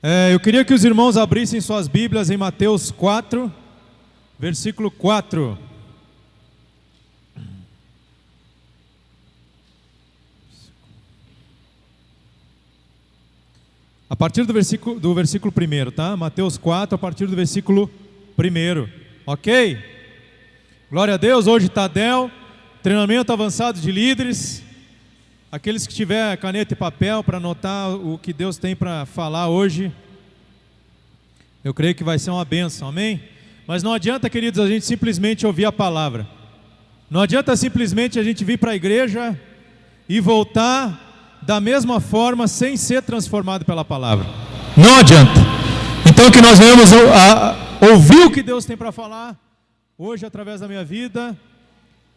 Eu queria que os irmãos abrissem suas Bíblias em Mateus 4, versículo 4. A partir do versículo 1, tá? Mateus 4, a partir do versículo 1, ok? Glória a Deus, hoje Tadel, treinamento avançado de líderes. Aqueles que tiver caneta e papel para anotar o que Deus tem para falar hoje, eu creio que vai ser uma bênção, amém? Mas não adianta, queridos, a gente simplesmente ouvir a palavra. Não adianta simplesmente a gente vir para a igreja e voltar da mesma forma sem ser transformado pela palavra. Não adianta. Então que nós venhamos ouvir o que Deus tem para falar hoje através da minha vida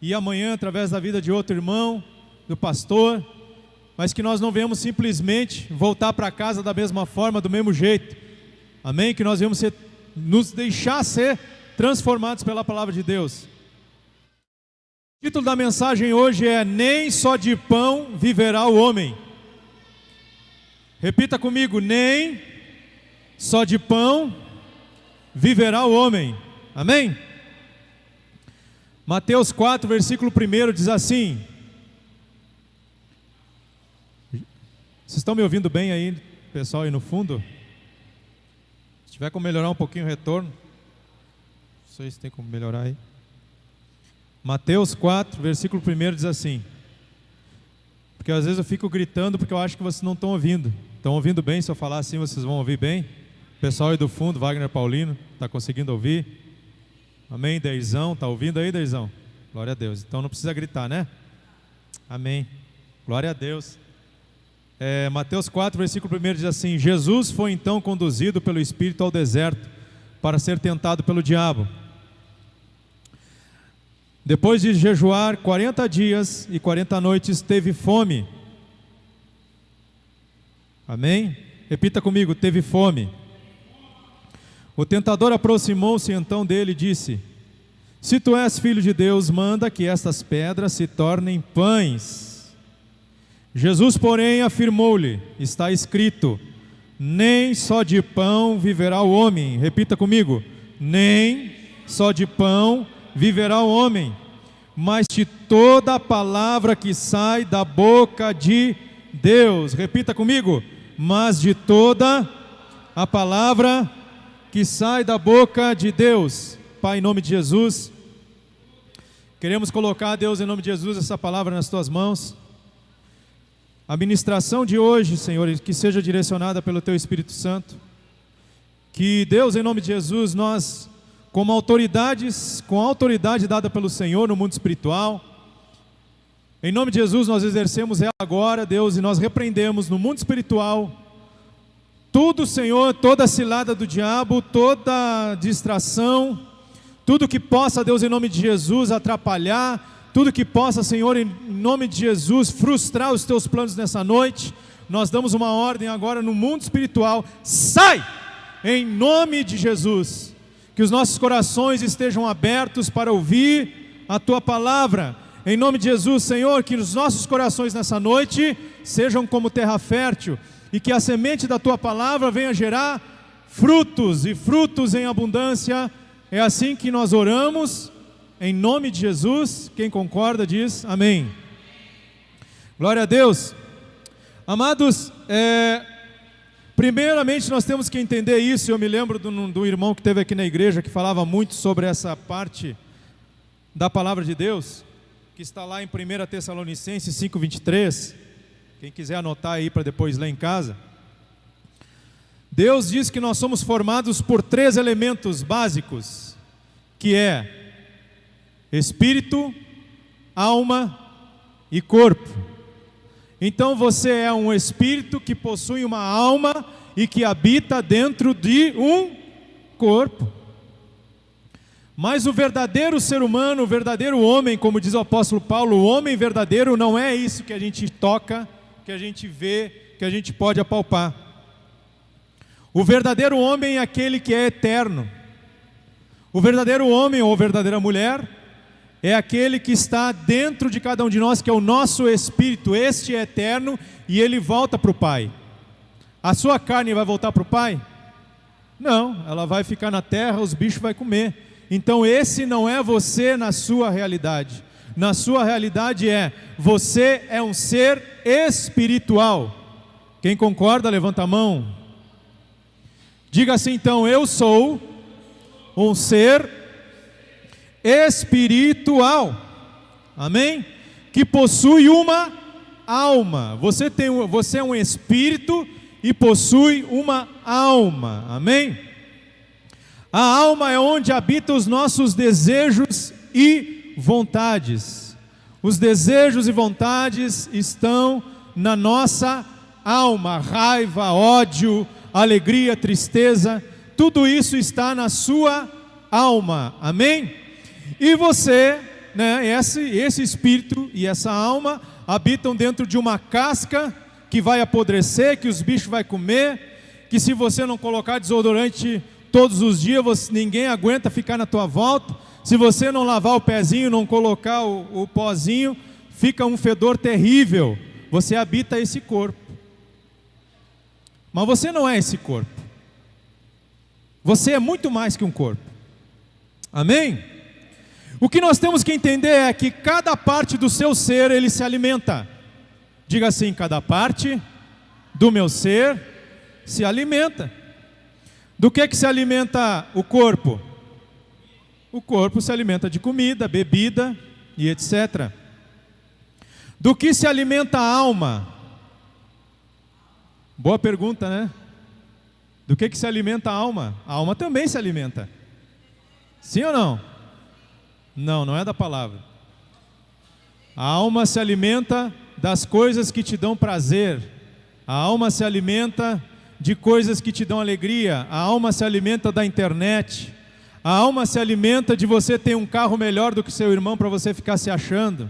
e amanhã através da vida de outro irmão, do pastor, mas que nós não venhamos simplesmente voltar para casa da mesma forma, do mesmo jeito, amém? Que nós venhamos nos deixar ser transformados pela palavra de Deus. O título da mensagem hoje é: nem só de pão viverá o homem. Repita comigo: nem só de pão viverá o homem, amém? Mateus 4, versículo 1 diz assim. Vocês estão me ouvindo bem aí, pessoal, aí no fundo? Se tiver como melhorar um pouquinho o retorno, não sei se tem como melhorar aí. Mateus 4, versículo 1 diz assim, porque às vezes eu fico gritando porque eu acho que vocês não estão ouvindo. Estão ouvindo bem? Se eu falar assim, vocês vão ouvir bem? O pessoal aí do fundo, Wagner Paulino, está conseguindo ouvir? Amém? Deizão, está ouvindo aí, Deizão? Glória a Deus. Então não precisa gritar, né? Amém. Glória a Deus. Mateus 4, versículo 1 diz assim: Jesus foi então conduzido pelo Espírito ao deserto para ser tentado pelo diabo. Depois de jejuar 40 dias e 40 noites, teve fome. Amém? Repita comigo: teve fome. O tentador aproximou-se então dele e disse: se tu és filho de Deus, manda que estas pedras se tornem pães. Jesus, porém, afirmou-lhe: está escrito, nem só de pão viverá o homem. Repita comigo: nem só de pão viverá o homem, mas de toda a palavra que sai da boca de Deus. Repita comigo: mas de toda a palavra que sai da boca de Deus. Pai, em nome de Jesus, queremos colocar, Deus, em nome de Jesus, essa palavra nas tuas mãos. A ministração de hoje, Senhor, que seja direcionada pelo Teu Espírito Santo. Que, Deus, em nome de Jesus, nós, com a autoridade dada pelo Senhor no mundo espiritual, em nome de Jesus, nós exercemos ela agora, Deus, e nós repreendemos no mundo espiritual tudo, Senhor, toda cilada do diabo, toda distração, tudo que possa, Deus, em nome de Jesus, atrapalhar, tudo que possa, Senhor, em nome de Jesus, frustrar os Teus planos nessa noite. Nós damos uma ordem agora no mundo espiritual: sai! Em nome de Jesus. Que os nossos corações estejam abertos para ouvir a Tua palavra. Em nome de Jesus, Senhor, que os nossos corações nessa noite sejam como terra fértil, e que a semente da Tua palavra venha gerar frutos, e frutos em abundância. É assim que nós oramos, em nome de Jesus. Quem concorda diz amém. Glória a Deus. Amados, primeiramente nós temos que entender isso. Eu me lembro do irmão que esteve aqui na igreja, que falava muito sobre essa parte da palavra de Deus, que está lá em 1 Tessalonicenses 5:23. Quem quiser anotar aí para depois ler em casa. Deus diz que nós somos formados por 3 elementos básicos, que é espírito, alma e corpo. Então você é um espírito que possui uma alma e que habita dentro de um corpo. Mas o verdadeiro ser humano, o verdadeiro homem, como diz o apóstolo Paulo, o homem verdadeiro não é isso que a gente toca, que a gente vê, que a gente pode apalpar. O verdadeiro homem é aquele que é eterno. O verdadeiro homem ou verdadeira mulher é aquele que está dentro de cada um de nós, que é o nosso espírito. Este é eterno e ele volta para o Pai. a sua carne vai voltar para o Pai? Não, ela vai ficar na terra, os bichos vão comer. Então esse não é você na sua realidade. Na sua realidade você é um ser espiritual. Quem concorda, levanta a mão. Diga assim então: eu sou um ser espiritual. Amém? Que possui uma alma. Você é um espírito e possui uma alma. Amém? A alma é onde habitam os nossos desejos e vontades. Os desejos e vontades estão na nossa alma. Raiva, ódio, alegria, tristeza, tudo isso está na sua alma. Amém? E você, esse espírito e essa alma habitam dentro de uma casca que vai apodrecer, que os bichos vão comer, que se você não colocar desodorante todos os dias, ninguém aguenta ficar na tua volta. Se você não lavar o pezinho, não colocar o pozinho, fica um fedor terrível. Você habita esse corpo. Mas você não é esse corpo. Você é muito mais que um corpo. Amém? O que nós temos que entender é que cada parte do seu ser, ele se alimenta. Diga assim: cada parte do meu ser se alimenta. Do que se alimenta o corpo? O corpo se alimenta de comida, bebida e etc. Do que se alimenta a alma? Boa pergunta, né? Do que se alimenta a alma? A alma também se alimenta. Sim ou não? Não, não é da palavra. A alma se alimenta das coisas que te dão prazer. A alma se alimenta de coisas que te dão alegria. A alma se alimenta da internet. A alma se alimenta de você ter um carro melhor do que seu irmão para você ficar se achando.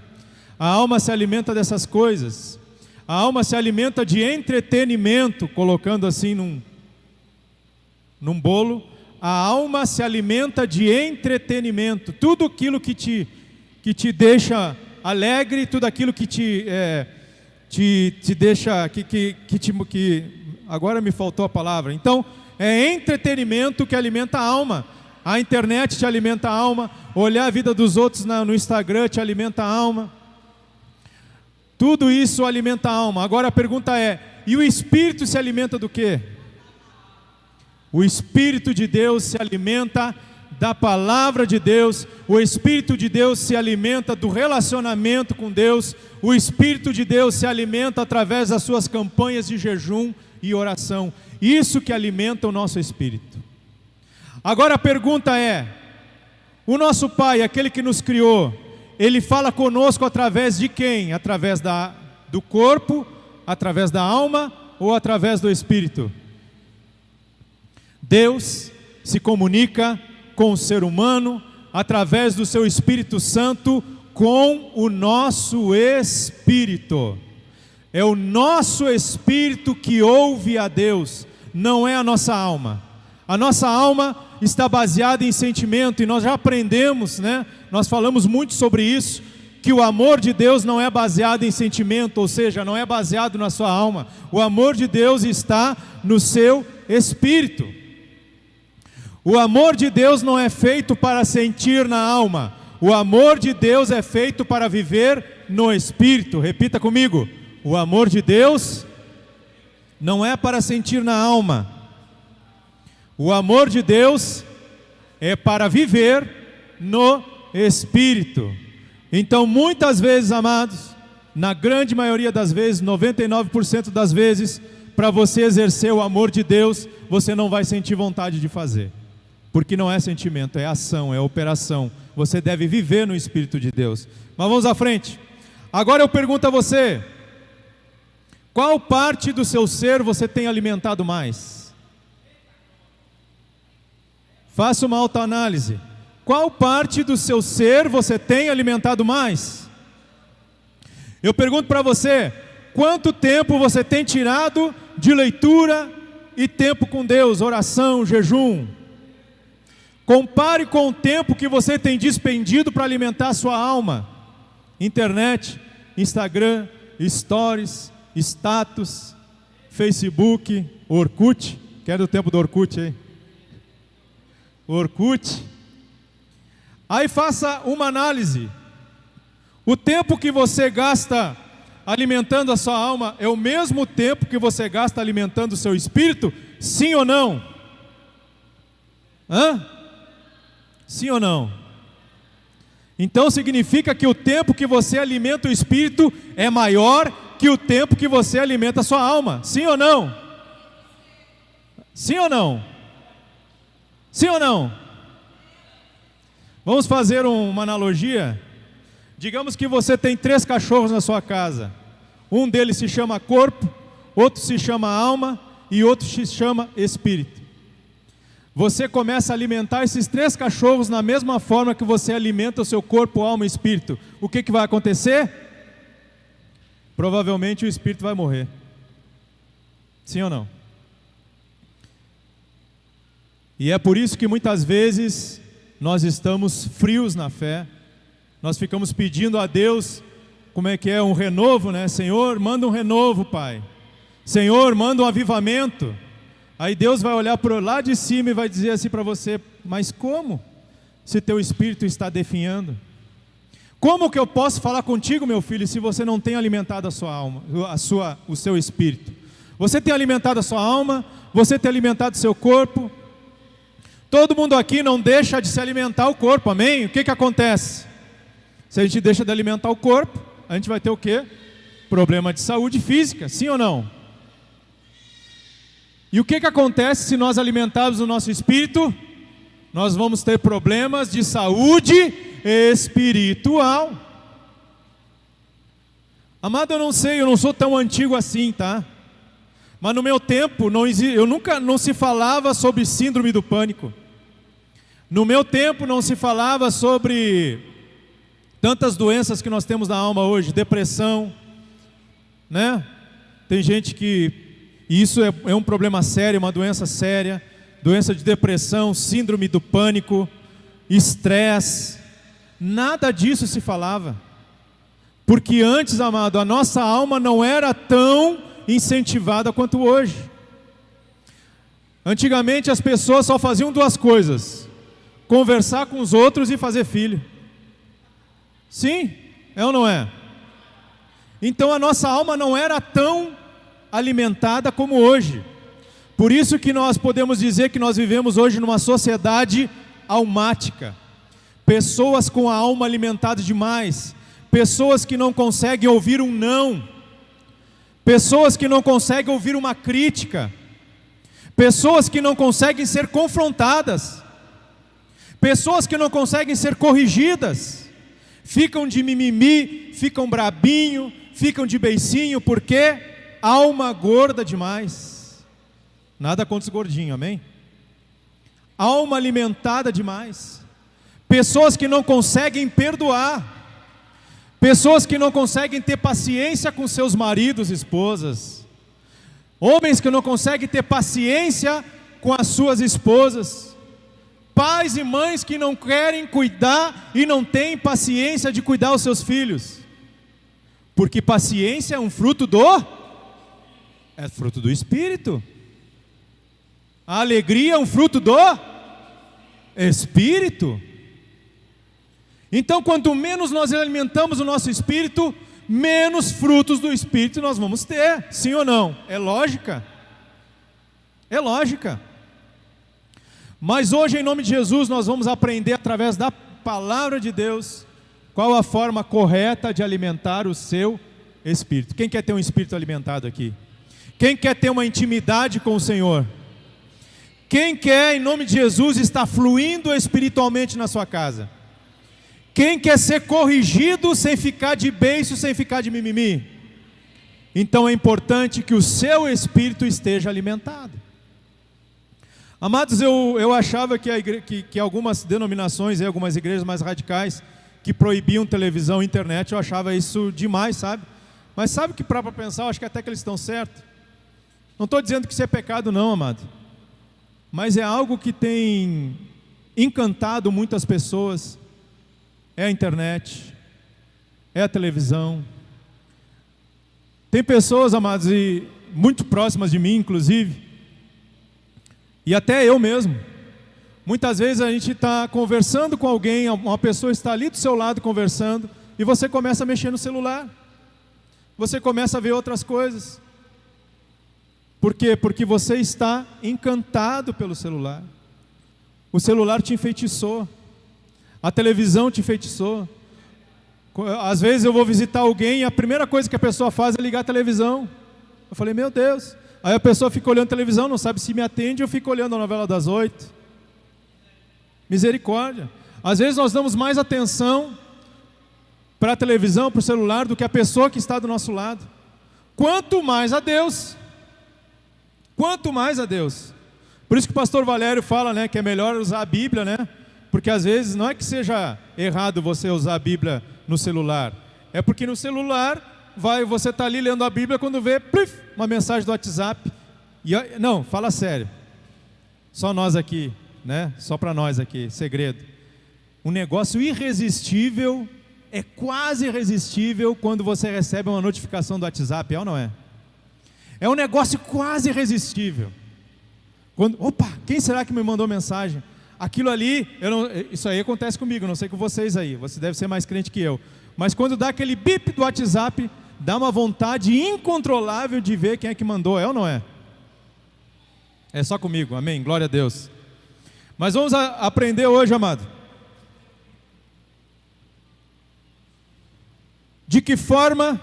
A alma se alimenta dessas coisas. A alma se alimenta de entretenimento, colocando assim num bolo. A alma se alimenta de entretenimento. Tudo aquilo que te deixa alegre, tudo aquilo que te deixa, agora me faltou a palavra. Então, é entretenimento que alimenta a alma. A internet te alimenta a alma. Olhar a vida dos outros no Instagram te alimenta a alma. Tudo isso alimenta a alma. Agora a pergunta é: e o Espírito se alimenta do quê? O Espírito de Deus se alimenta da palavra de Deus. O Espírito de Deus se alimenta do relacionamento com Deus. O Espírito de Deus se alimenta através das suas campanhas de jejum e oração. Isso que alimenta o nosso espírito. Agora a pergunta é: o nosso Pai, aquele que nos criou, Ele fala conosco através de quem? Através do corpo, através da alma ou através do Espírito? Deus se comunica com o ser humano através do seu Espírito Santo com o nosso espírito. É o nosso espírito que ouve a Deus, não é a nossa alma. A nossa alma está baseada em sentimento, e nós já aprendemos, nós falamos muito sobre isso, que o amor de Deus não é baseado em sentimento, ou seja, não é baseado na sua alma. O amor de Deus está no seu espírito. O amor de Deus não é feito para sentir na alma. O amor de Deus é feito para viver no espírito. Repita comigo: o amor de Deus não é para sentir na alma. O amor de Deus é para viver no espírito. Então, muitas vezes, amados, na grande maioria das vezes, 99% das vezes, para você exercer o amor de Deus, você não vai sentir vontade de fazer. Porque não é sentimento, é ação, é operação. Você deve viver no Espírito de Deus. Mas vamos à frente. Agora eu pergunto a você: qual parte do seu ser você tem alimentado mais? Faça uma autoanálise. Qual parte do seu ser você tem alimentado mais? Eu pergunto para você: quanto tempo você tem tirado de leitura e tempo com Deus, oração, jejum? Compare com o tempo que você tem despendido para alimentar a sua alma. Internet, Instagram, Stories, status, Facebook, Orkut, que é do tempo do Orkut aí. Orkut. Aí faça uma análise. O tempo que você gasta alimentando a sua alma é o mesmo tempo que você gasta alimentando o seu espírito? Sim ou não? Sim ou não? Então significa que o tempo que você alimenta o espírito é maior que o tempo que você alimenta a sua alma. Sim ou não? Sim ou não? Sim ou não? Vamos fazer uma analogia. Digamos que você tem 3 cachorros na sua casa. Um deles se chama corpo, outro se chama alma e outro se chama espírito. Você começa a alimentar esses 3 cachorros na mesma forma que você alimenta o seu corpo, alma e espírito. O que vai acontecer? Provavelmente o espírito vai morrer. Sim ou não? E é por isso que muitas vezes nós estamos frios na fé. Nós ficamos pedindo a Deus, como é que é, um renovo, né? Senhor, manda um renovo, Pai. Senhor, manda um avivamento. Aí Deus vai olhar para lá de cima e vai dizer assim para você: mas como? Se teu espírito está definhando. Como que eu posso falar contigo, meu filho, se você não tem alimentado a sua alma, o seu espírito? Você tem alimentado a sua alma, você tem alimentado o seu corpo. Todo mundo aqui não deixa de se alimentar o corpo, amém? O que acontece? Se a gente deixa de alimentar o corpo, a gente vai ter o quê? Problema de saúde física, sim ou não? E o que acontece se nós alimentarmos o nosso espírito? Nós vamos ter problemas de saúde espiritual. Amado, eu não sei, eu não sou tão antigo assim, tá? Mas no meu tempo, não se falava sobre síndrome do pânico. No meu tempo não se falava sobre tantas doenças que nós temos na alma hoje, depressão, né? Tem gente que, e isso é um problema sério, uma doença séria, doença de depressão, síndrome do pânico, estresse, nada disso se falava. Porque antes, amado, a nossa alma não era tão incentivada quanto hoje. Antigamente as pessoas só faziam 2 coisas: conversar com os outros e fazer filho. Sim, é ou não é? Então a nossa alma não era tão alimentada como hoje. Por isso que nós podemos dizer que nós vivemos hoje numa sociedade almática. Pessoas com a alma alimentada demais, pessoas que não conseguem ouvir um não, pessoas que não conseguem ouvir uma crítica, pessoas que não conseguem ser confrontadas, pessoas que não conseguem ser corrigidas, ficam de mimimi, ficam brabinho, ficam de beicinho, porque alma gorda demais. Nada contra os gordinhos, amém? Alma alimentada demais. Pessoas que não conseguem perdoar, pessoas que não conseguem ter paciência com seus maridos e esposas, homens que não conseguem ter paciência com as suas esposas, pais e mães que não querem cuidar e não têm paciência de cuidar os seus filhos, porque paciência é um fruto do Espírito. A alegria é um fruto do Espírito. Então, quanto menos nós alimentamos o nosso espírito, menos frutos do Espírito nós vamos ter. Sim ou não? É lógica. É lógica. Mas hoje, em nome de Jesus, nós vamos aprender através da palavra de Deus qual a forma correta de alimentar o seu espírito. Quem quer ter um espírito alimentado aqui? Quem quer ter uma intimidade com o Senhor? Quem quer, em nome de Jesus, estar fluindo espiritualmente na sua casa? Quem quer ser corrigido sem ficar de beiço, sem ficar de mimimi? Então é importante que o seu espírito esteja alimentado. Amados, eu achava que algumas denominações, algumas igrejas mais radicais, que proibiam televisão e internet, eu achava isso demais, sabe? Mas sabe que para pensar, eu acho que até que eles estão certos. Não estou dizendo que isso é pecado não, amado. Mas é algo que tem encantado muitas pessoas. É a internet, é a televisão. Tem pessoas, amados, e muito próximas de mim, inclusive, E até eu mesmo. Muitas vezes a gente está conversando com alguém, uma pessoa está ali do seu lado conversando, e você começa a mexer no celular. Você começa a ver outras coisas. Por quê? Porque você está encantado pelo celular. O celular te enfeitiçou. A televisão te enfeitiçou. Às vezes eu vou visitar alguém e a primeira coisa que a pessoa faz é ligar a televisão. Eu falei, meu Deus. Aí a pessoa fica olhando a televisão, não sabe se me atende ou fica olhando a novela das 8. Misericórdia. Às vezes nós damos mais atenção para a televisão, para o celular, do que a pessoa que está do nosso lado. Quanto mais a Deus. Quanto mais a Deus. Por isso que o pastor Valério fala, né, que é melhor usar a Bíblia, né? Porque às vezes não é que seja errado você usar a Bíblia no celular. É porque no celular, você está ali lendo a Bíblia, quando vê, plif, uma mensagem do WhatsApp. Não, fala sério. Só nós aqui, né? Só para nós aqui, segredo. Um negócio irresistível, é quase irresistível quando você recebe uma notificação do WhatsApp, é ou não é? É um negócio quase irresistível. Opa, quem será que me mandou mensagem? Aquilo ali, isso aí acontece comigo, não sei com vocês aí, você deve ser mais crente que eu. Mas quando dá aquele bip do WhatsApp, dá uma vontade incontrolável de ver quem é que mandou, é ou não é? É só comigo, amém? Glória a Deus. Mas vamos aprender hoje, amado. De que forma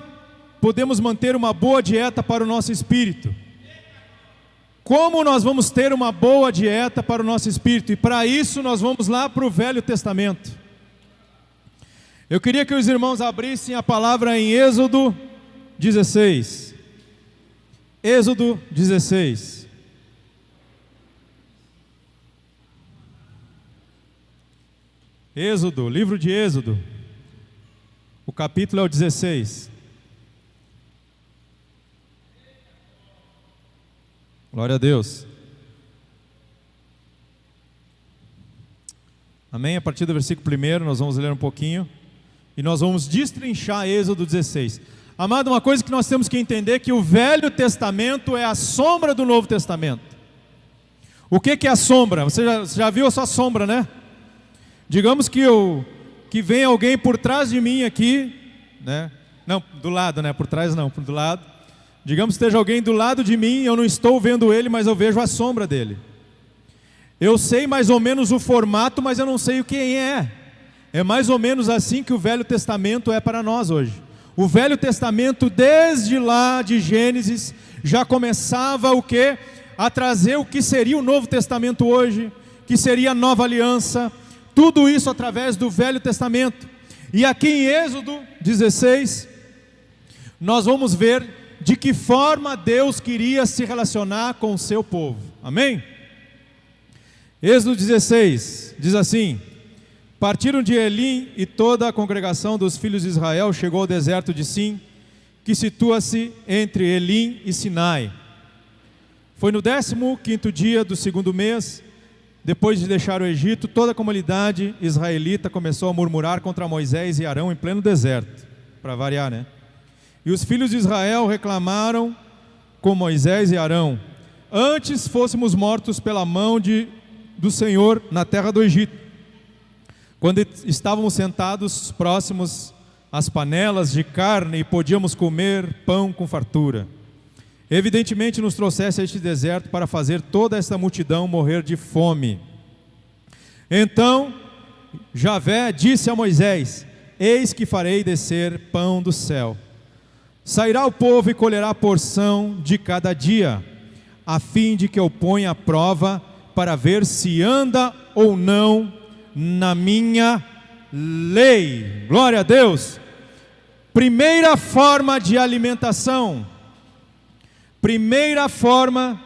podemos manter uma boa dieta para o nosso espírito? Como nós vamos ter uma boa dieta para o nosso espírito? E para isso nós vamos lá para o Velho Testamento. Eu queria que os irmãos abrissem a palavra em Êxodo 16. Êxodo 16. Êxodo, livro de Êxodo. O capítulo é o 16. Glória a Deus. Amém? A partir do versículo 1 nós vamos ler um pouquinho e nós vamos destrinchar Êxodo 16. Amado, uma coisa que nós temos que entender é que o Velho Testamento é a sombra do Novo Testamento. O que é a sombra? Você já viu a sua sombra, né? Digamos que vem alguém por trás de mim aqui, né? Não, do lado, né? Por trás não, do lado. Digamos que esteja alguém do lado de mim, eu não estou vendo ele, mas eu vejo a sombra dele. Eu sei mais ou menos o formato, mas eu não sei o quem é. É mais ou menos assim que o Velho Testamento é para nós hoje. O Velho Testamento, desde lá de Gênesis, já começava o quê? A trazer o que seria o Novo Testamento hoje, que seria a Nova Aliança, tudo isso através do Velho Testamento. E aqui em Êxodo 16, nós vamos ver de que forma Deus queria se relacionar com o seu povo. Amém? Êxodo 16, diz assim: partiram de Elim e toda a congregação dos filhos de Israel chegou ao deserto de Sim, que situa-se entre Elim e Sinai. Foi no 15º dia do 2º mês, depois de deixar o Egito, toda a comunidade israelita começou a murmurar contra Moisés e Arão em pleno deserto, para variar, né? E os filhos de Israel reclamaram com Moisés e Arão: antes fôssemos mortos pela mão do Senhor na terra do Egito, quando estávamos sentados próximos às panelas de carne e podíamos comer pão com fartura. Evidentemente nos trouxesse a este deserto para fazer toda esta multidão morrer de fome. Então Javé disse a Moisés: eis que farei descer pão do céu. Sairá o povo e colherá a porção de cada dia, a fim de que eu ponha à prova para ver se anda ou não na minha lei. Glória a Deus. Primeira forma de alimentação. Primeira forma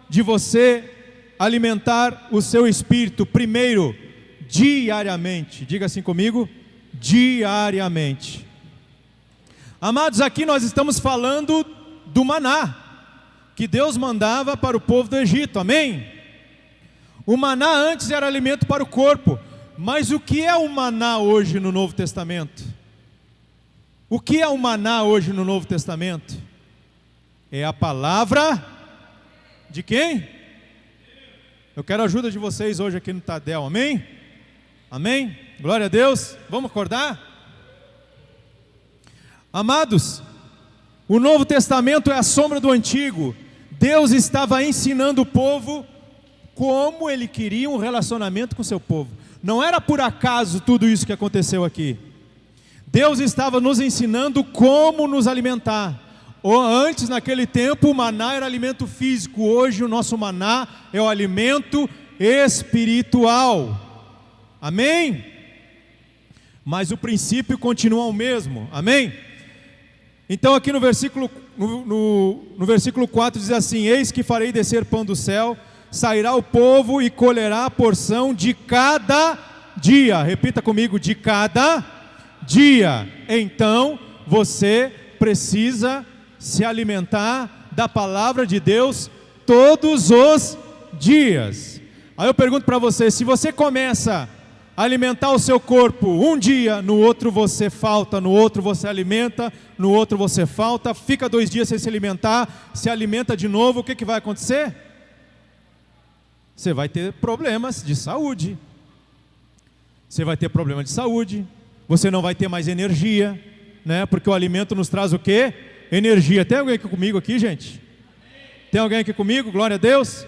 de você alimentar o seu espírito. Primeiro, diariamente. Diga assim comigo: diariamente. Amados, aqui nós estamos falando do maná, que Deus mandava para o povo do Egito, amém? O maná antes era alimento para o corpo, mas o que é o maná hoje no Novo Testamento? O que é o maná hoje no Novo Testamento? É a palavra de quem? Eu quero a ajuda de vocês hoje aqui no Tadel, amém? Amém? Glória a Deus. Vamos acordar? Amados, o Novo Testamento é a sombra do Antigo. Deus estava ensinando o povo como Ele queria um relacionamento com o seu povo. Não era por acaso tudo isso que aconteceu aqui. Deus estava nos ensinando como nos alimentar. Ou antes, naquele tempo, o maná era alimento físico. Hoje o nosso maná é o alimento espiritual. Amém? Mas o princípio continua o mesmo. Amém? Então aqui no versículo 4 diz assim: eis que farei descer pão do céu, sairá o povo e colherá a porção de cada dia. Repita comigo: de cada dia. Então você precisa se alimentar da palavra de Deus todos os dias. Aí eu pergunto para você: se você começa a alimentar o seu corpo um dia, no outro você falta, no outro você alimenta, no outro você falta, fica 2 dias sem se alimentar, se alimenta de novo, o que vai acontecer? Você vai ter problemas de saúde. Você vai ter problema de saúde. Você não vai ter mais energia, né? Porque o alimento nos traz o quê? Energia. Tem alguém aqui comigo aqui, gente? Tem alguém aqui comigo? Glória a Deus.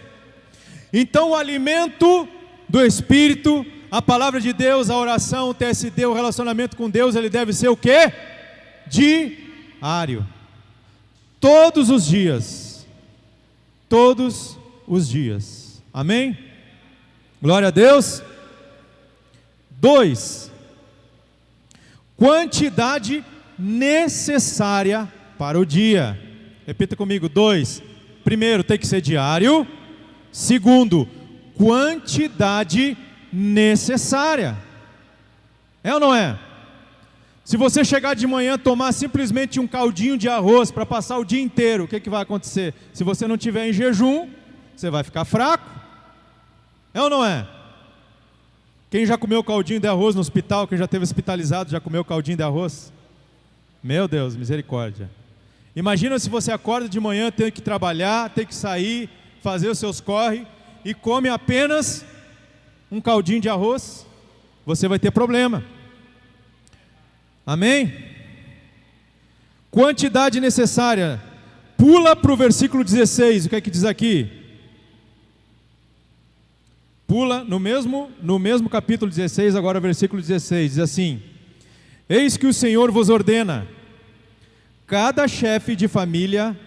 Então o alimento do Espírito, a palavra de Deus, a oração, o TSD, o relacionamento com Deus, ele deve ser o quê? Diário. Todos os dias. Todos os dias. Amém? Glória a Deus. 2. Quantidade necessária para o dia. Repita comigo: 2. Primeiro, tem que ser diário. Segundo, quantidade necessária. É ou não é? Se você chegar de manhã, tomar simplesmente um caldinho de arroz para passar o dia inteiro, o que vai acontecer? Se você não estiver em jejum, você vai ficar fraco. É ou não é? Quem já comeu caldinho de arroz no hospital, quem já esteve hospitalizado, já comeu caldinho de arroz? Meu Deus, misericórdia. Imagina se você acorda de manhã, tem que trabalhar, tem que sair, fazer os seus corre, e come apenas um caldinho de arroz, você vai ter problema. Amém? Quantidade necessária. Pula para o versículo 16, o que é que diz aqui? Pula no mesmo capítulo 16, agora versículo 16, diz assim: eis que o Senhor vos ordena, cada chefe de família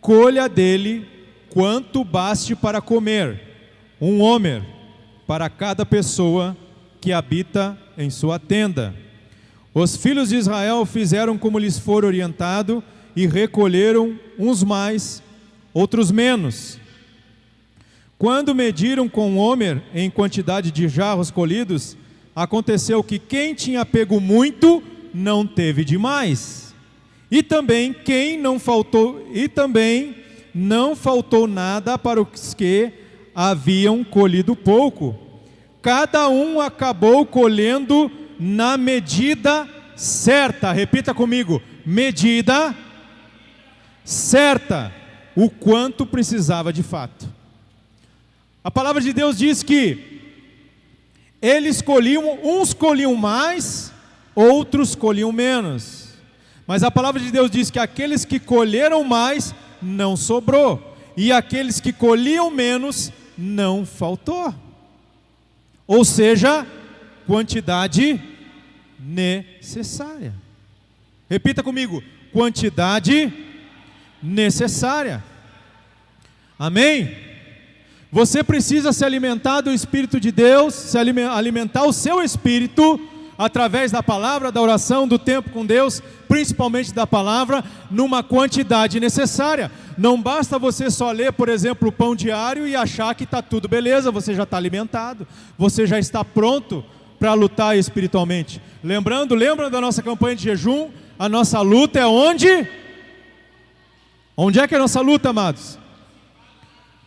colha dele quanto baste para comer, um homer para cada pessoa que habita em sua tenda. Os filhos de Israel fizeram como lhes for orientado e recolheram uns mais, outros menos. Quando mediram com homer em quantidade de jarros colhidos, aconteceu que quem tinha pego muito não teve demais, e também não faltou nada para os que haviam colhido pouco. Cada um acabou colhendo na medida certa. Repita comigo: medida certa, o quanto precisava de fato. A palavra de Deus diz que eles colhiam, uns colhiam mais, outros colhiam menos. Mas a palavra de Deus diz que aqueles que colheram mais, não sobrou, e aqueles que colhiam menos, não faltou. Ou seja, quantidade necessária. Repita comigo: quantidade necessária. Amém? Você precisa se alimentar do Espírito de Deus, alimentar o seu espírito através da palavra, da oração, do tempo com Deus, principalmente da palavra, numa quantidade necessária. Não basta você só ler, por exemplo, o pão diário e achar que está tudo beleza, você já está alimentado, você já está pronto para lutar espiritualmente. Lembra da nossa campanha de jejum? A nossa luta é onde? Onde é que é a nossa luta, amados?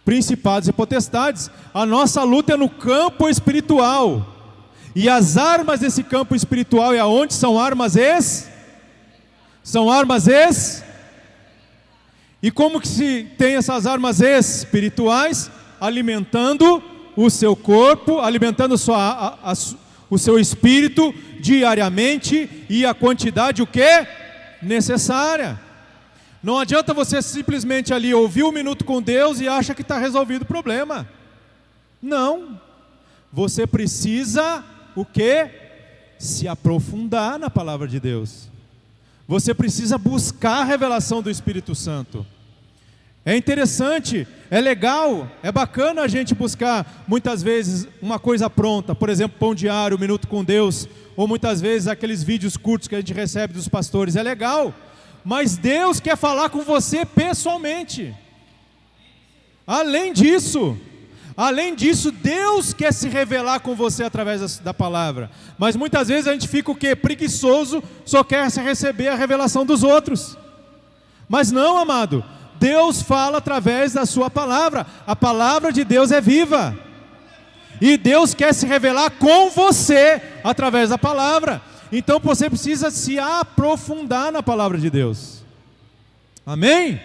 Principados e potestades. A nossa luta é no campo espiritual. E as armas desse campo espiritual é aonde? São armas E como que se tem essas armas espirituais? Alimentando o seu corpo, alimentando o seu espírito diariamente e a quantidade o que? Necessária. Não adianta você simplesmente ali ouvir 1 minuto com Deus e acha que está resolvido o problema. Não. Você precisa o quê? Se aprofundar na palavra de Deus. Você precisa buscar a revelação do Espírito Santo. É interessante, é legal, é bacana a gente buscar muitas vezes uma coisa pronta, por exemplo, pão diário, 1 minuto com Deus, ou muitas vezes aqueles vídeos curtos que a gente recebe dos pastores, é legal, mas Deus quer falar com você pessoalmente. Além disso, Deus quer se revelar com você através da palavra, mas muitas vezes a gente fica o quê? Preguiçoso, só quer receber a revelação dos outros. Mas não, amado, Deus fala através da sua palavra. A palavra de Deus é viva. E Deus quer se revelar com você através da palavra. Então você precisa se aprofundar na palavra de Deus. Amém?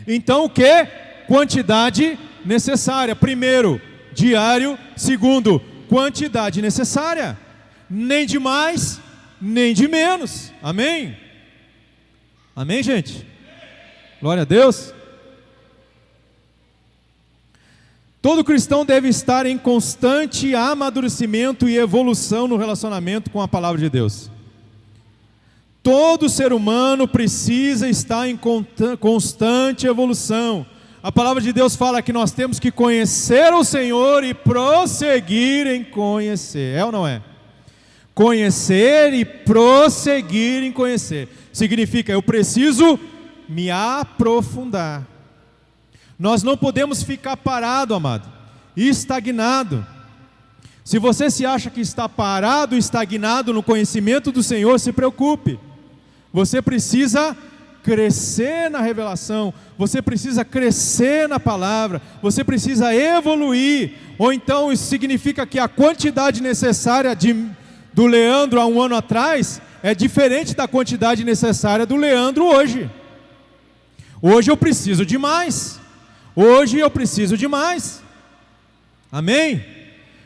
Então o que? Quantidade necessária. Primeiro, diário. Segundo, quantidade necessária. Nem de mais, nem de menos. Amém? Amém, gente? Glória a Deus. Todo cristão deve estar em constante amadurecimento e evolução no relacionamento com a palavra de Deus. Todo ser humano precisa estar em constante evolução. A palavra de Deus fala que nós temos que conhecer o Senhor e prosseguir em conhecer. É ou não é? Conhecer e prosseguir em conhecer. Significa, eu preciso me aprofundar. Nós não podemos ficar parado, amado, estagnado. Se você se acha que está parado, estagnado no conhecimento do Senhor, se preocupe. Você precisa crescer na revelação, você precisa crescer na palavra, você precisa evoluir. Ou então isso significa que a quantidade necessária do Leandro há 1 ano atrás é diferente da quantidade necessária do Leandro hoje. Hoje eu preciso de mais. Hoje eu preciso de mais. Amém?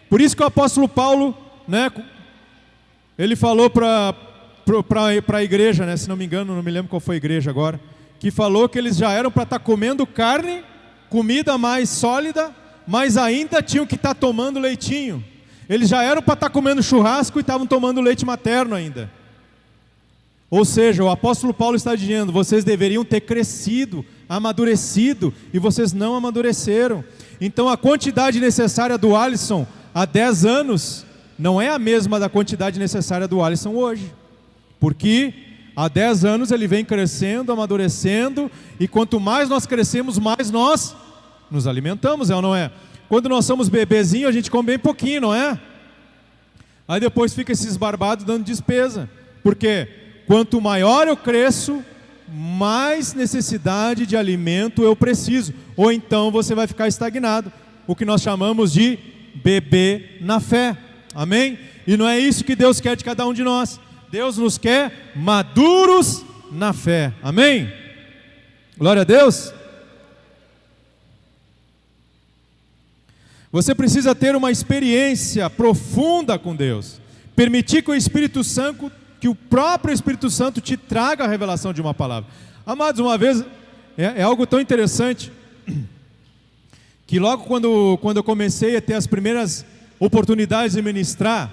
Por isso que o apóstolo Paulo, né, ele falou para a igreja, né, se não me engano, não me lembro qual foi a igreja agora, que falou que eles já eram para estar comendo carne, comida mais sólida, mas ainda tinham que estar tomando leitinho. Eles já eram para estar comendo churrasco e estavam tomando leite materno ainda. Ou seja, o apóstolo Paulo está dizendo, vocês deveriam ter crescido, amadurecido, e vocês não amadureceram. Então a quantidade necessária do Alisson há 10 anos, não é a mesma da quantidade necessária do Alisson hoje. Porque há 10 anos ele vem crescendo, amadurecendo, e quanto mais nós crescemos, mais nós nos alimentamos, é ou não é? Quando nós somos bebezinhos, a gente come bem pouquinho, não é? Aí depois fica esses barbados dando despesa. Por quê? Quanto maior eu cresço, mais necessidade de alimento eu preciso. Ou então você vai ficar estagnado. O que nós chamamos de beber na fé. Amém? E não é isso que Deus quer de cada um de nós. Deus nos quer maduros na fé. Amém? Glória a Deus. Você precisa ter uma experiência profunda com Deus. Permitir que o Espírito Santo, que o próprio Espírito Santo te traga a revelação de uma palavra. Amados, uma vez, é algo tão interessante, que logo quando eu comecei a ter as primeiras oportunidades de ministrar,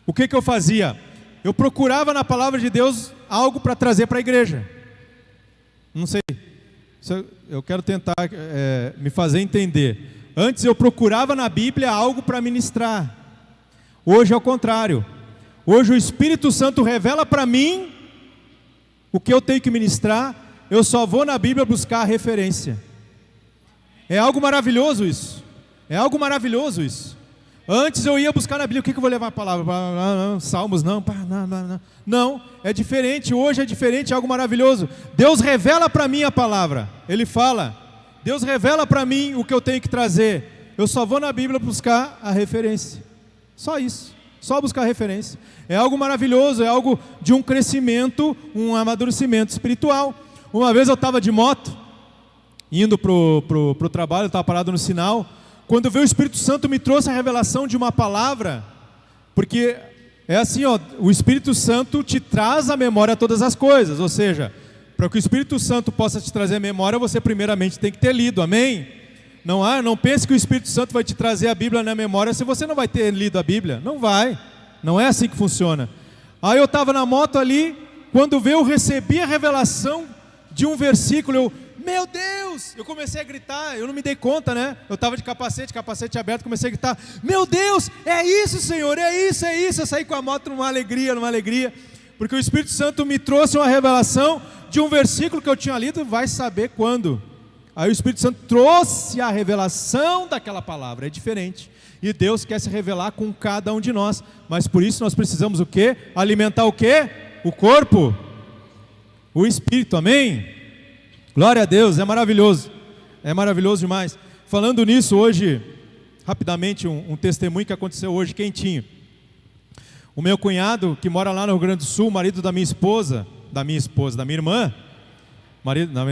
o que eu fazia? Eu procurava na palavra de Deus algo para trazer para a igreja. Não sei, eu quero tentar me fazer entender. Antes eu procurava na Bíblia algo para ministrar. Hoje é o contrário. Hoje o Espírito Santo revela para mim o que eu tenho que ministrar. Eu só vou na Bíblia buscar a referência. É algo maravilhoso isso. É algo maravilhoso isso. Antes eu ia buscar na Bíblia, o que eu vou levar a palavra? Salmos não. Não, é diferente. Hoje é diferente, é algo maravilhoso. Deus revela para mim a palavra. Ele fala. Deus revela para mim o que eu tenho que trazer. Eu só vou na Bíblia buscar a referência. Só isso. Só buscar a referência. É algo maravilhoso, é algo de um crescimento, um amadurecimento espiritual. Uma vez eu estava de moto, indo pro trabalho, eu estava parado no sinal. quando veio o Espírito Santo me trouxe a revelação de uma palavra, porque é assim, ó, o Espírito Santo te traz à memória todas as coisas, ou seja, para que o Espírito Santo possa te trazer a memória, você primeiramente tem que ter lido, amém? Não pense que o Espírito Santo vai te trazer a Bíblia na memória se você não vai ter lido a Bíblia, não vai, não é assim que funciona. Aí eu estava na moto ali, quando veio eu recebi a revelação de um versículo, meu Deus, eu comecei a gritar, eu não me dei conta, né? Eu estava de capacete aberto, comecei a gritar, meu Deus, é isso, Senhor, é isso. Eu saí com a moto numa alegria, porque o Espírito Santo me trouxe uma revelação de um versículo que eu tinha lido, vai saber quando. Aí o Espírito Santo trouxe a revelação daquela palavra, é diferente. E Deus quer se revelar com cada um de nós, mas por isso nós precisamos o quê? Alimentar o quê? O corpo, o Espírito, amém? Glória a Deus, é maravilhoso demais. Falando nisso hoje, rapidamente um testemunho que aconteceu hoje, quentinho. O meu cunhado, que mora lá no Rio Grande do Sul, marido da minha irmã, marido da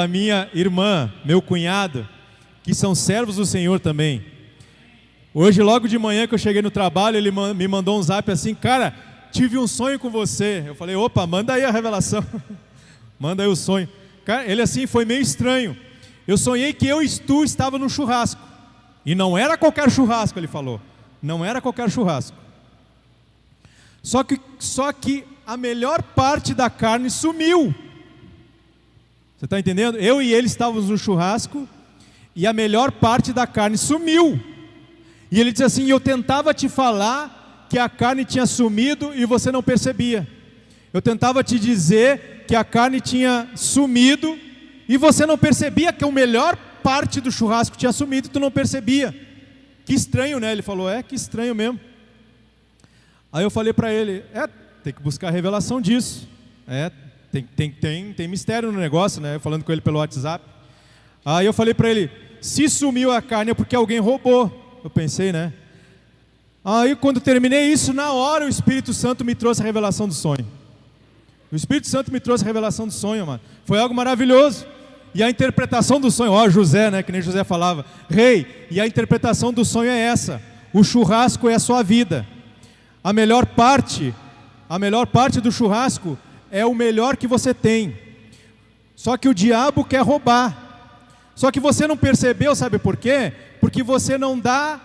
minha irmã, meu cunhado, que são servos do Senhor também. Hoje, logo de manhã que eu cheguei no trabalho, ele me mandou um zap assim, cara, tive um sonho com você. Eu falei, opa, manda aí a revelação, manda aí o sonho. Cara, ele assim, foi meio estranho. Eu sonhei que eu e tu estava num churrasco, e não era qualquer churrasco, ele falou, não era qualquer churrasco. Só que a melhor parte da carne sumiu. Você está entendendo? Eu e ele estávamos no churrasco e a melhor parte da carne sumiu. E ele disse assim, eu tentava te falar que a carne tinha sumido e você não percebia. Eu tentava te dizer que a carne tinha sumido e você não percebia que a melhor parte do churrasco tinha sumido e tu não percebia. Que estranho, né? Ele falou, que estranho mesmo. Aí eu falei para ele, tem que buscar a revelação disso. Tem mistério no negócio, né? Falando com ele pelo WhatsApp. Aí eu falei para ele, se sumiu a carne é porque alguém roubou. Eu pensei, né? Aí quando terminei isso, na hora o Espírito Santo me trouxe a revelação do sonho. O Espírito Santo me trouxe a revelação do sonho, mano. Foi algo maravilhoso. E a interpretação do sonho, José, né? Que nem José falava, rei, e a interpretação do sonho é essa: o churrasco é a sua vida. A melhor parte do churrasco é o melhor que você tem. Só que o diabo quer roubar. Só que você não percebeu, sabe por quê? Porque você não dá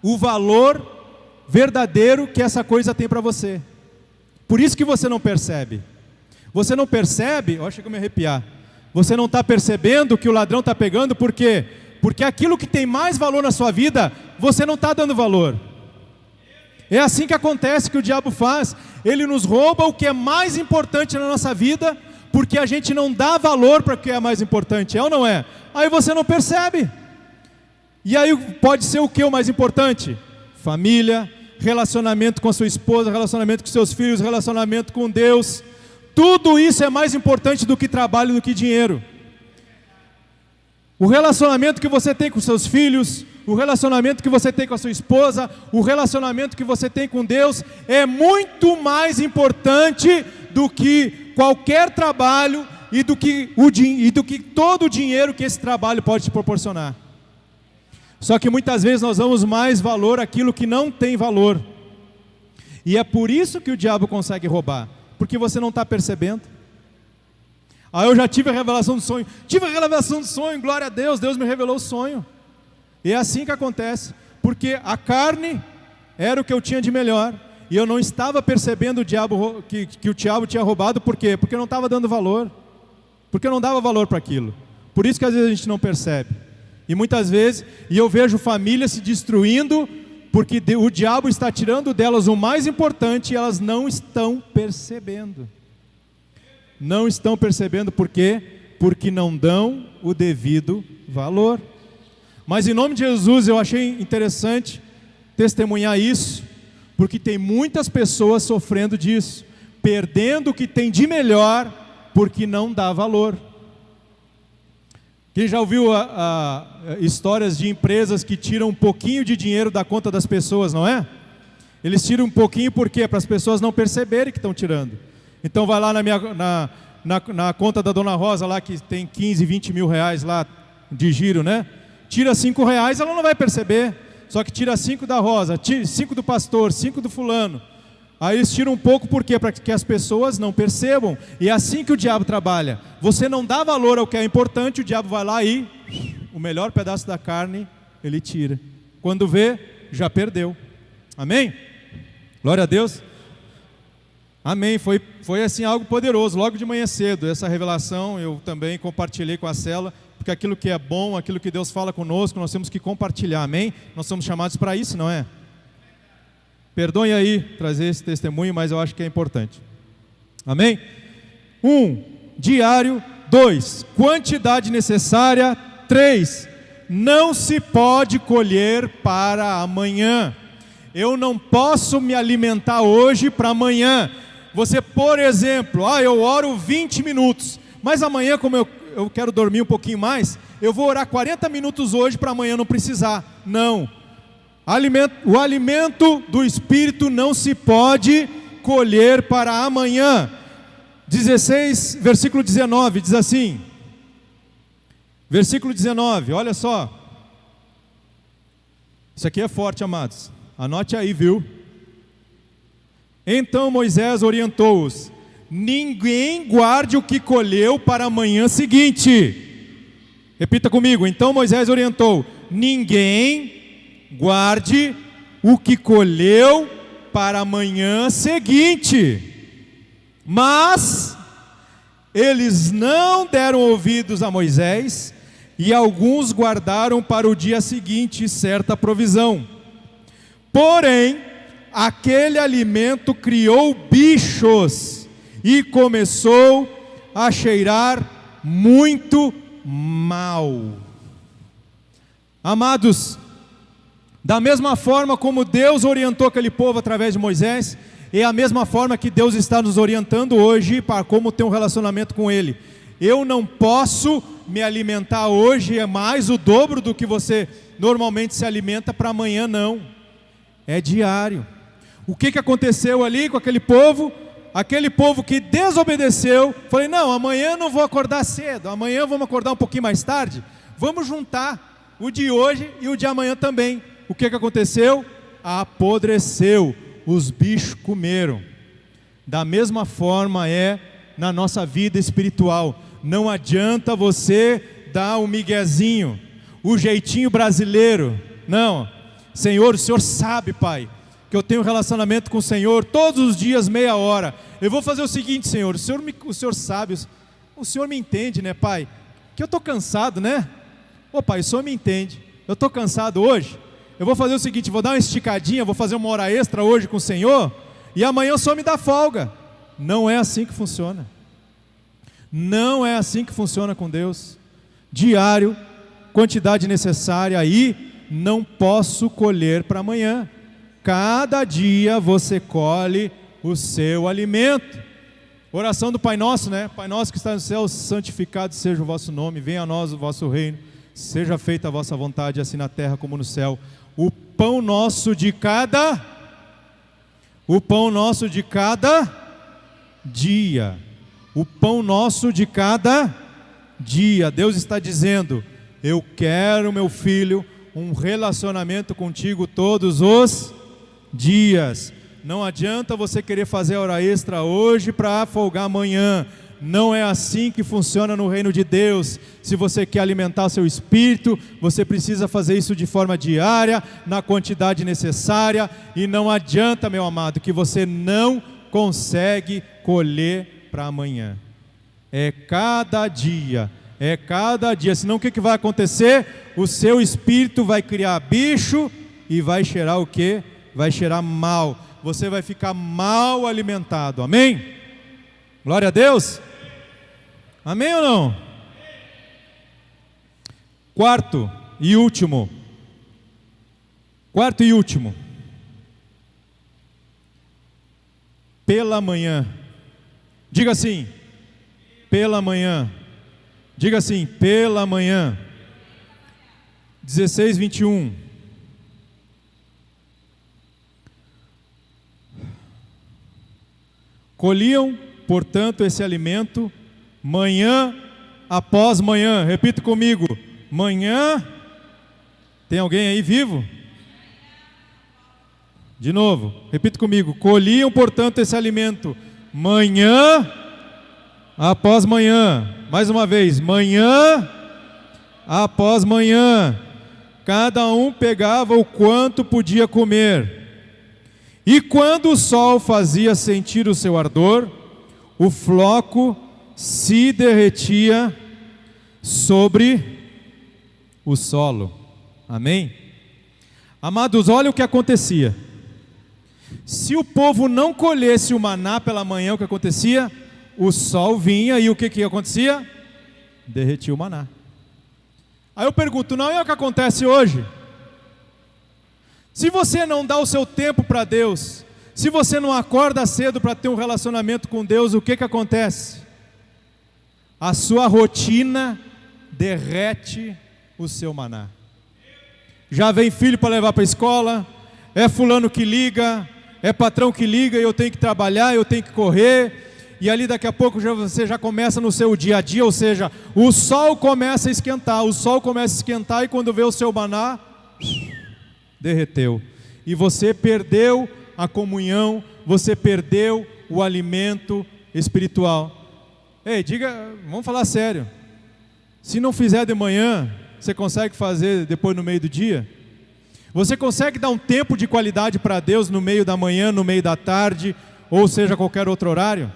o valor verdadeiro que essa coisa tem para você. Por isso que você não percebe. Você não percebe, chega a me arrepiar. Você não está percebendo que o ladrão está pegando, por quê? Porque aquilo que tem mais valor na sua vida, você não está dando valor. É assim que acontece, que o diabo faz. Ele nos rouba o que é mais importante na nossa vida, porque a gente não dá valor para o que é mais importante, é ou não é? Aí você não percebe. E aí pode ser o que o mais importante? Família, relacionamento com a sua esposa, relacionamento com seus filhos, relacionamento com Deus. Tudo isso é mais importante do que trabalho, do que dinheiro. O relacionamento que você tem com seus filhos, o relacionamento que você tem com a sua esposa, o relacionamento que você tem com Deus é muito mais importante do que qualquer trabalho e do que todo o dinheiro que esse trabalho pode te proporcionar. Só que muitas vezes nós damos mais valor àquilo que não tem valor. E é por isso que o diabo consegue roubar, porque você não está percebendo. Aí eu já tive a revelação do sonho. Glória a Deus, Deus me revelou o sonho. E é assim que acontece, porque a carne era o que eu tinha de melhor, e eu não estava percebendo que o diabo tinha roubado. Por quê? Porque eu não estava dando valor, porque eu não dava valor para aquilo. Por isso que às vezes a gente não percebe. E muitas vezes, eu vejo famílias se destruindo, porque o diabo está tirando delas o mais importante, e elas não estão percebendo. Não estão percebendo por quê? Porque não dão o devido valor. Mas em nome de Jesus eu achei interessante testemunhar isso, porque tem muitas pessoas sofrendo disso, perdendo o que tem de melhor, porque não dá valor. Quem já ouviu histórias de empresas que tiram um pouquinho de dinheiro da conta das pessoas, não é? Eles tiram um pouquinho por quê? Para as pessoas não perceberem que estão tirando. Então vai lá na conta da Dona Rosa lá, que tem 15, 20 mil reais lá de giro, né? Tira 5 reais, ela não vai perceber. Só que tira 5 da Rosa, 5 do pastor, 5 do fulano. Aí eles tiram um pouco, por quê? Para que as pessoas não percebam. E é assim que o diabo trabalha. Você não dá valor ao que é importante, o diabo vai lá e o melhor pedaço da carne ele tira. Quando vê, já perdeu. Amém? Glória a Deus. Amém. Foi assim algo poderoso. Logo de manhã cedo, essa revelação eu também compartilhei com a célula, porque aquilo que é bom, aquilo que Deus fala conosco, nós temos que compartilhar. Amém? Nós somos chamados para isso, não é? Perdoe aí trazer esse testemunho, mas eu acho que é importante. Amém? 1. Diário. 2. Quantidade necessária. 3. Não se pode colher para amanhã. Eu não posso me alimentar hoje para amanhã. Você, por exemplo, eu oro 20 minutos, mas amanhã, como eu quero dormir um pouquinho mais, eu vou orar 40 minutos hoje para amanhã não precisar. Não. O alimento do Espírito não se pode colher para amanhã. 16, versículo 19, diz assim. Versículo 19, olha só. Isso aqui é forte, amados. Anote aí, viu? Então Moisés orientou-os: ninguém guarde o que colheu para a manhã seguinte. Repita comigo. Então Moisés orientou: ninguém guarde o que colheu para a manhã seguinte. Mas eles não deram ouvidos a Moisés, e alguns guardaram para o dia seguinte certa provisão. Porém, aquele alimento criou bichos e começou a cheirar muito mal. Amados, da mesma forma como Deus orientou aquele povo através de Moisés, é a mesma forma que Deus está nos orientando hoje para como ter um relacionamento com Ele. Eu não posso me alimentar hoje, é mais o dobro do que você normalmente se alimenta para amanhã, não. É diário. O que aconteceu ali com aquele povo? Aquele povo que desobedeceu, falei, não, amanhã eu não vou acordar cedo, amanhã vamos acordar um pouquinho mais tarde, vamos juntar o de hoje e o de amanhã também. O que aconteceu? Apodreceu, os bichos comeram. Da mesma forma é na nossa vida espiritual. Não adianta você dar um miguezinho, o jeitinho brasileiro. Não, Senhor, o Senhor sabe, Pai, que eu tenho um relacionamento com o Senhor todos os dias, meia hora. Eu vou fazer o seguinte, Senhor, o Senhor sabe, o Senhor me entende, né, Pai? Que eu estou cansado, né? Ô Pai, o Senhor me entende, eu estou cansado hoje. Eu vou fazer o seguinte, vou dar uma esticadinha, vou fazer uma hora extra hoje com o Senhor, e amanhã o Senhor me dá folga. Não é assim que funciona. Não é assim que funciona com Deus. Diário, quantidade necessária, aí não posso colher para amanhã. Cada dia você colhe o seu alimento. Oração do Pai Nosso, né? Pai Nosso que está no céu, santificado seja o vosso nome, venha a nós o vosso reino, seja feita a vossa vontade, assim na terra como no céu. O pão nosso de cada dia. O pão nosso de cada dia. Deus está dizendo: eu quero, meu filho, um relacionamento contigo todos os dias. Não adianta você querer fazer hora extra hoje para folgar amanhã. Não é assim que funciona no reino de Deus. Se você quer alimentar seu espírito, você precisa fazer isso de forma diária, na quantidade necessária. E não adianta, meu amado, que você não consegue colher para amanhã. É cada dia. Senão o que vai acontecer? O seu espírito vai criar bicho e vai cheirar o quê? Vai cheirar mal. Você vai ficar mal alimentado. Amém? Glória a Deus. Amém ou não? Quarto e último. Pela manhã. Diga assim. Pela manhã. Diga assim. Pela manhã. 16, 21. Colhiam portanto, esse alimento, manhã após manhã. Repita comigo: manhã. Tem alguém aí vivo? De novo, repita comigo: colhiam, portanto, esse alimento, manhã após manhã. Mais uma vez: manhã após manhã. Cada um pegava o quanto podia comer. E quando o sol fazia sentir o seu ardor, o floco se derretia sobre o solo. Amém? Amados, olha o que acontecia. Se o povo não colhesse o maná pela manhã, o que acontecia? O sol vinha e o que acontecia? Derretia o maná. Aí eu pergunto, não é o que acontece hoje? Se você não dá o seu tempo para Deus, se você não acorda cedo para ter um relacionamento com Deus, o que acontece? A sua rotina derrete o seu maná. Já vem filho para levar para a escola, é fulano que liga, é patrão que liga e eu tenho que trabalhar, eu tenho que correr, e ali daqui a pouco você já começa no seu dia a dia, ou seja, o sol começa a esquentar, e quando vê o seu maná, derreteu. E você perdeu a comunhão, você perdeu o alimento espiritual. Ei, vamos falar sério. Se não fizer de manhã, você consegue fazer depois no meio do dia? Você consegue dar um tempo de qualidade para Deus no meio da manhã, no meio da tarde, ou seja, qualquer outro horário?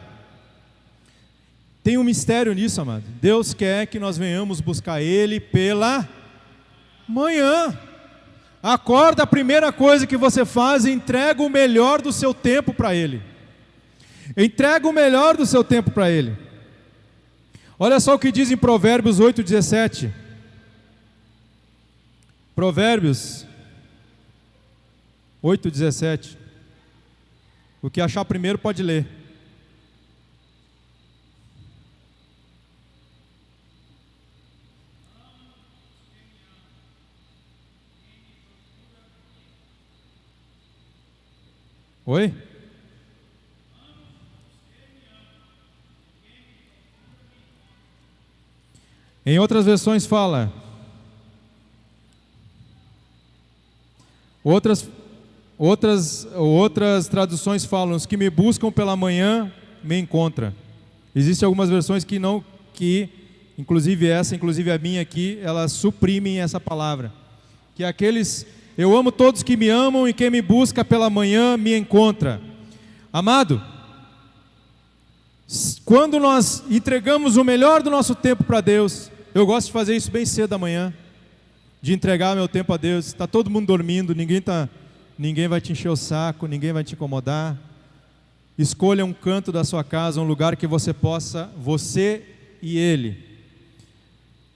Tem um mistério nisso, amado. Deus quer que nós venhamos buscar Ele pela manhã. Acorda, a primeira coisa que você faz, entrega o melhor do seu tempo para Ele. Entrega o melhor do seu tempo para Ele. Olha só o que diz em Provérbios 8:17. Provérbios 8:17. O que achar primeiro pode ler. Oi? Em outras versões fala, outras traduções falam, os que me buscam pela manhã me encontram. Existem algumas versões inclusive a minha aqui, elas suprimem essa palavra, que aqueles, eu amo todos que me amam, e quem me busca pela manhã me encontra. Amado, quando nós entregamos o melhor do nosso tempo para Deus, eu gosto de fazer isso bem cedo da manhã, de entregar meu tempo a Deus. Está todo mundo dormindo, ninguém vai te encher o saco, ninguém vai te incomodar. Escolha um canto da sua casa, um lugar que você possa, você e Ele,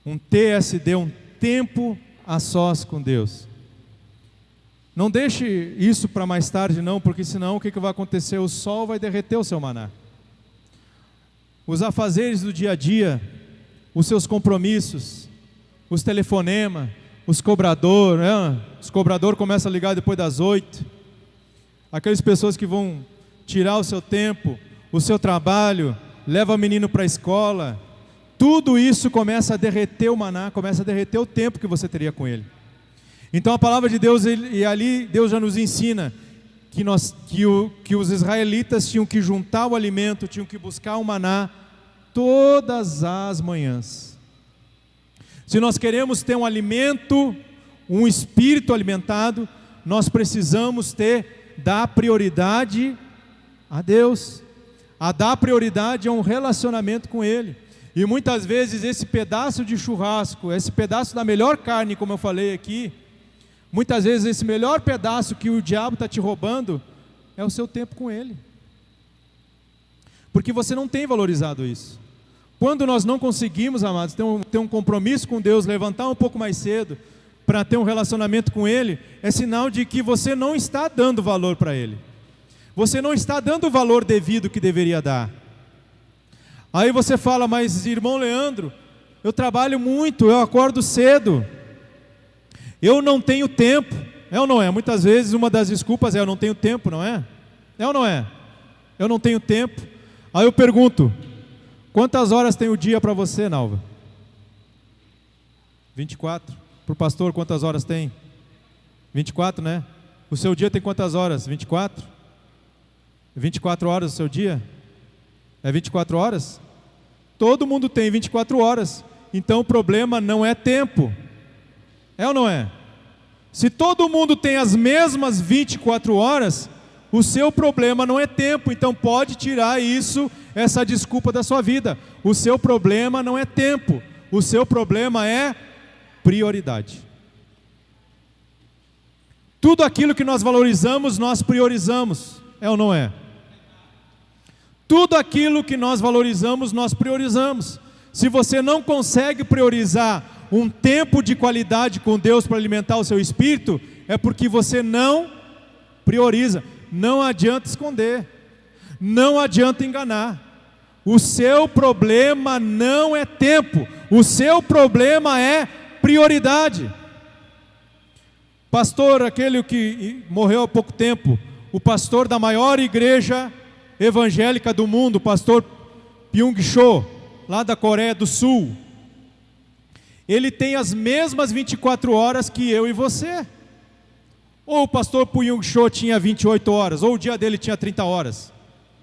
um TSD, um tempo a sós com Deus. Não deixe isso para mais tarde não, porque senão o que vai acontecer? O sol vai derreter o seu maná. Os afazeres do dia a dia, os seus compromissos, os telefonemas, os cobradores, os cobradores começam a ligar depois das 8, aquelas pessoas que vão tirar o seu tempo, o seu trabalho, leva o menino para a escola, tudo isso começa a derreter o maná, começa a derreter o tempo que você teria com Ele. Então a palavra de Deus, e ali Deus já nos ensina que os israelitas tinham que juntar o alimento, tinham que buscar o maná todas as manhãs. Se nós queremos ter um alimento, um espírito alimentado, nós precisamos dar prioridade a Deus, a dar prioridade a um relacionamento com Ele. E muitas vezes esse pedaço de churrasco, esse pedaço da melhor carne, como eu falei aqui, muitas vezes esse melhor pedaço que o diabo está te roubando, é o seu tempo com Ele. Porque você não tem valorizado isso. Quando nós não conseguimos, amados, ter um compromisso com Deus, levantar um pouco mais cedo, para ter um relacionamento com Ele, é sinal de que você não está dando valor para Ele. Você não está dando o valor devido que deveria dar. Aí você fala, mas irmão Leandro, eu trabalho muito, eu acordo cedo, eu não tenho tempo. É ou não é? Muitas vezes uma das desculpas é eu não tenho tempo, não é? É ou não é? Eu não tenho tempo. Aí eu pergunto, quantas horas tem o dia para você, Nalva? 24. Para o pastor, quantas horas tem? 24, né? O seu dia tem quantas horas? 24? 24 horas o seu dia? É 24 horas? Todo mundo tem 24 horas. Então o problema não é tempo. É ou não é? Se todo mundo tem as mesmas 24 horas, o seu problema não é tempo. Então pode tirar isso, essa desculpa da sua vida. O seu problema não é tempo. O seu problema é prioridade. Tudo aquilo que nós valorizamos, nós priorizamos. É ou não é? Tudo aquilo que nós valorizamos, nós priorizamos. Se você não consegue priorizar um tempo de qualidade com Deus para alimentar o seu espírito, é porque você não prioriza. Não adianta esconder, não adianta enganar. O seu problema não é tempo, o seu problema é prioridade. Pastor, aquele que morreu há pouco tempo, o pastor da maior igreja evangélica do mundo, o pastor Byung-Chul, lá da Coreia do Sul, ele tem as mesmas 24 horas que eu e você. Ou o pastor Byung-Chul tinha 28 horas, ou o dia dele tinha 30 horas.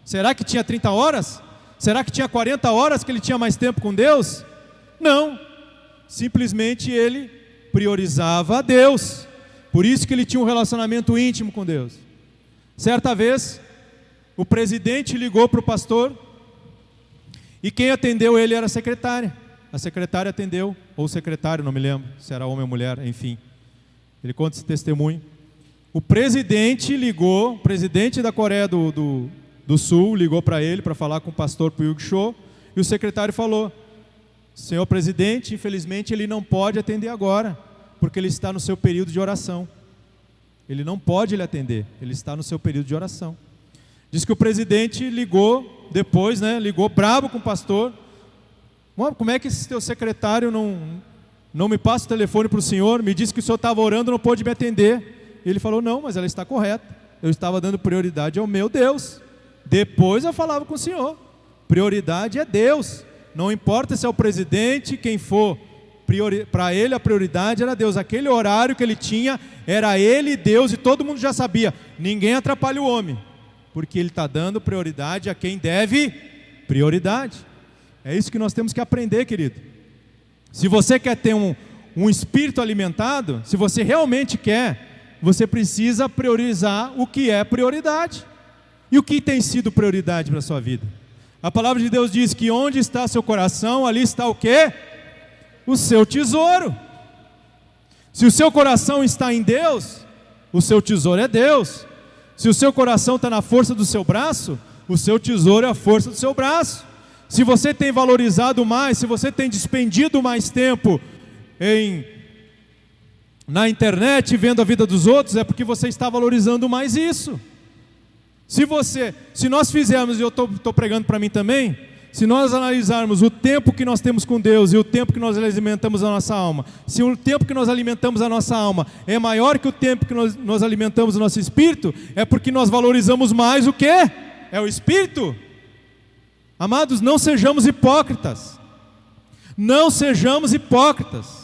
Será que tinha 30 horas? Será que tinha 40 horas que ele tinha mais tempo com Deus? Não, simplesmente ele priorizava a Deus. Por isso que ele tinha um relacionamento íntimo com Deus. Certa vez, o presidente ligou para o pastor, e quem atendeu ele era a secretária. A secretária atendeu, ou o secretário, não me lembro se era homem ou mulher, enfim. Ele conta esse testemunho. O presidente ligou, o presidente da Coreia do Sul ligou para ele para falar com o pastor Byung-Chul, e o secretário falou: senhor presidente, infelizmente ele não pode atender agora, porque ele está no seu período de oração. Ele não pode lhe atender, ele está no seu período de oração. Diz que o presidente ligou depois, ligou bravo com o pastor. Como é que esse teu secretário não me passa o telefone para o senhor? Me disse que o senhor estava orando, não pôde me atender. Ele falou: não, mas ela está correta. Eu estava dando prioridade ao meu Deus. Depois eu falava com o senhor. Prioridade é Deus. Não importa se é o presidente, quem for. Para ele a prioridade era Deus. Aquele horário que ele tinha era ele e Deus, e todo mundo já sabia. Ninguém atrapalha o homem, porque ele está dando prioridade a quem deve prioridade. É isso que nós temos que aprender, querido. Se você quer ter um espírito alimentado, se você realmente quer, você precisa priorizar o que é prioridade. E o que tem sido prioridade para a sua vida? A palavra de Deus diz que onde está seu coração, ali está o quê? O seu tesouro. Se o seu coração está em Deus, o seu tesouro é Deus. Se o seu coração está na força do seu braço, o seu tesouro é a força do seu braço. Se você tem valorizado mais, se você tem despendido mais tempo na internet vendo a vida dos outros, é porque você está valorizando mais isso. Se nós fizermos, e eu estou pregando para mim também, se nós analisarmos o tempo que nós temos com Deus e o tempo que nós alimentamos a nossa alma, se o tempo que nós alimentamos a nossa alma é maior que o tempo que nós alimentamos o nosso espírito, é porque nós valorizamos mais o quê? É o espírito. Amados, não sejamos hipócritas. Não sejamos hipócritas.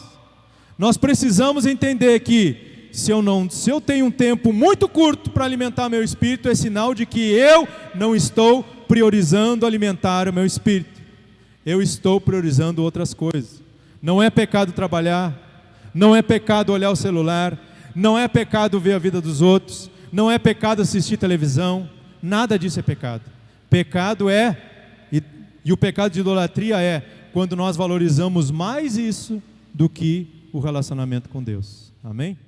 Nós precisamos entender que se eu tenho um tempo muito curto para alimentar meu espírito, é sinal de que eu não estou priorizando alimentar o meu espírito. Eu estou priorizando outras coisas. Não é pecado trabalhar, não é pecado olhar o celular, não é pecado ver a vida dos outros, não é pecado assistir televisão, nada disso é pecado. Pecado e o pecado de idolatria é quando nós valorizamos mais isso do que o relacionamento com Deus. Amém?